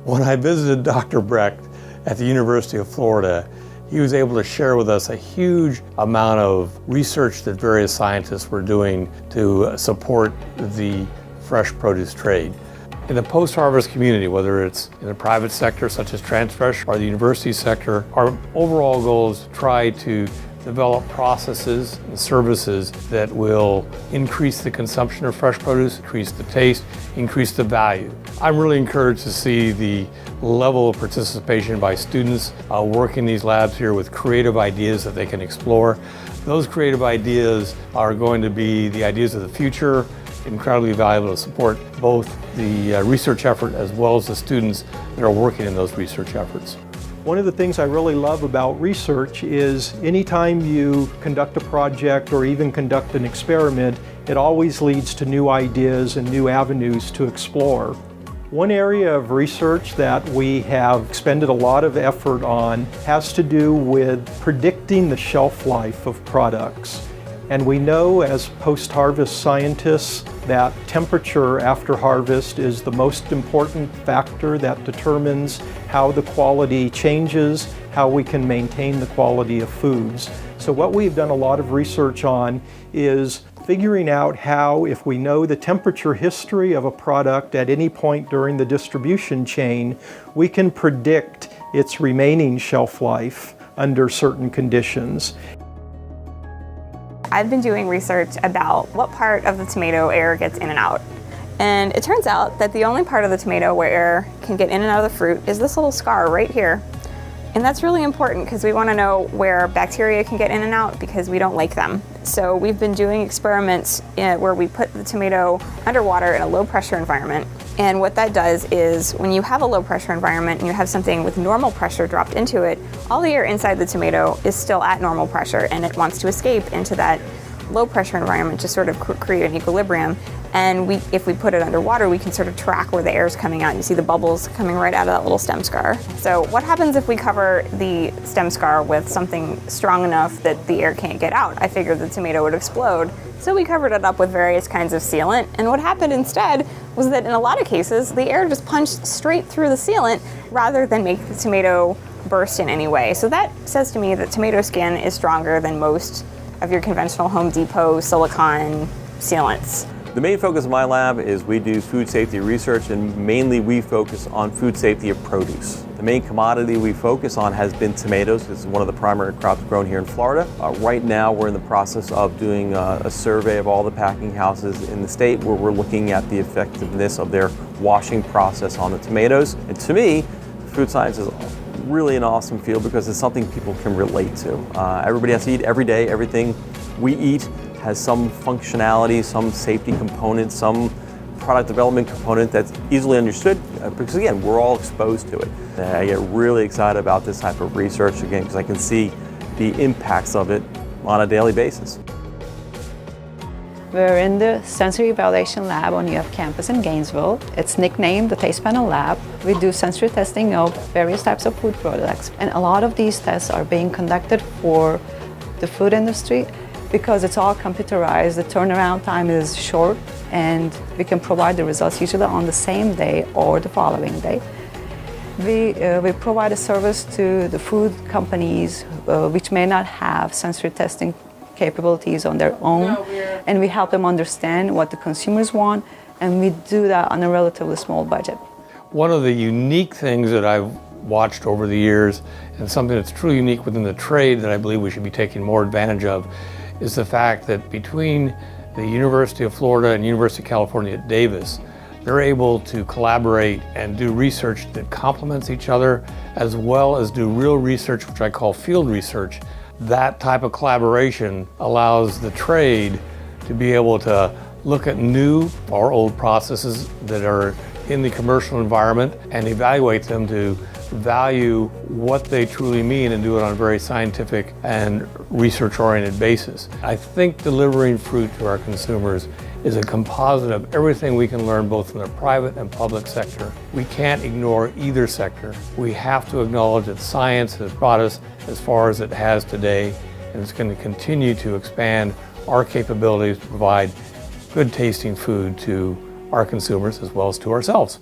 When I visited Dr. Brecht at the University of Florida, he was able to share with us a huge amount of research that various scientists were doing to support the fresh produce trade. In the post-harvest community, whether it's in the private sector such as Transfresh or the university sector, our overall goal is to try to develop processes and services that will increase the consumption of fresh produce, increase the taste, increase the value. I'm really encouraged to see the level of participation by students working in these labs here with creative ideas that they can explore. Those creative ideas are going to be the ideas of the future, incredibly valuable to support both the research effort as well as the students that are working in those research efforts. One of the things I really love about research is anytime you conduct a project or even conduct an experiment, it always leads to new ideas and new avenues to explore. One area of research that we have expended a lot of effort on has to do with predicting the shelf life of products. And we know as post-harvest scientists that temperature after harvest is the most important factor that determines how the quality changes, how we can maintain the quality of foods. So what we've done a lot of research on is figuring out how, if we know the temperature history of a product at any point during the distribution chain, we can predict its remaining shelf life under certain conditions. I've been doing research about what part of the tomato air gets in and out. And it turns out that the only part of the tomato where air can get in and out of the fruit is this little scar right here. And that's really important because we want to know where bacteria can get in and out because we don't like them. So we've been doing experiments where we put the tomato underwater in a low pressure environment. And what that does is when you have a low pressure environment and you have something with normal pressure dropped into it, all the air inside the tomato is still at normal pressure and it wants to escape into that low pressure environment to sort of create an equilibrium. And if we put it underwater, we can sort of track where the air is coming out. You see the bubbles coming right out of that little stem scar. So what happens if we cover the stem scar with something strong enough that the air can't get out? I figured the tomato would explode. So we covered it up with various kinds of sealant. And what happened instead was that in a lot of cases, the air just punched straight through the sealant rather than make the tomato burst in any way. So that says to me that tomato skin is stronger than most of your conventional Home Depot silicone sealants. The main focus of my lab is we do food safety research, and mainly we focus on food safety of produce. The main commodity we focus on has been tomatoes. This is one of the primary crops grown here in Florida. Right now we're in the process of doing a survey of all the packing houses in the state where we're looking at the effectiveness of their washing process on the tomatoes. And to me, food science is really an awesome field because it's something people can relate to. Everybody has to eat every day. Everything we eat has some functionality, some safety component, some product development component that's easily understood because again, we're all exposed to it. I get really excited about this type of research again because I can see the impacts of it on a daily basis. We're in the Sensory Evaluation Lab on UF campus in Gainesville. It's nicknamed the Taste Panel Lab. We do sensory testing of various types of food products. And a lot of these tests are being conducted for the food industry because it's all computerized. The turnaround time is short and we can provide the results usually on the same day or the following day. We provide a service to the food companies which may not have sensory testing capabilities on their own, and we help them understand what the consumers want, and we do that on a relatively small budget. One of the unique things that I've watched over the years, and something that's truly unique within the trade that I believe we should be taking more advantage of, is the fact that between the University of Florida and University of California at Davis, they're able to collaborate and do research that complements each other, as well as do real research, which I call field research. That type of collaboration allows the trade to be able to look at new or old processes that are in the commercial environment and evaluate them to value what they truly mean and do it on a very scientific and research-oriented basis. I think delivering fruit to our consumers is a composite of everything we can learn both in the private and public sector. We can't ignore either sector. We have to acknowledge that science has brought us as far as it has today, and it's going to continue to expand our capabilities to provide good tasting food to our consumers as well as to ourselves.